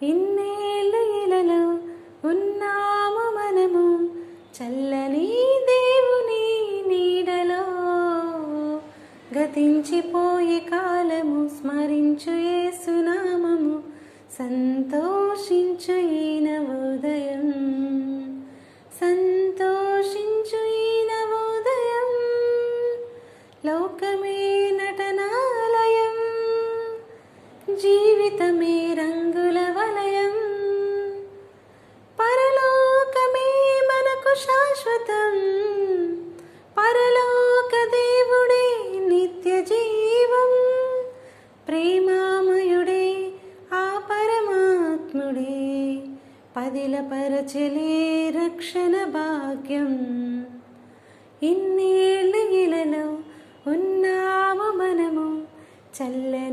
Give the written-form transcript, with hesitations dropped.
ఇన్నేళ్ళ ఇలలో ఉన్నాము మనము చల్లని దేవుని నీడలో. గతించిపోయే కాలము స్మరించు యేసునామము, సంతోషించు ఈ నవోదయం, సంతోషించు ఈ నవోదయం. లోకమే నటనాలయం, జీవితమే రంగుల వలయం. పరలోకమే మనకు శాశ్వతం, పరలోక దేవుడే నిత్య జీవం. ప్రేమామయుడే ఆ పరమాత్ముడే, పదిలపరచలే రక్షణ భాగ్యం. ఇన్నేళ్ళ ఇలలో ఉన్నాము మనము చల్లని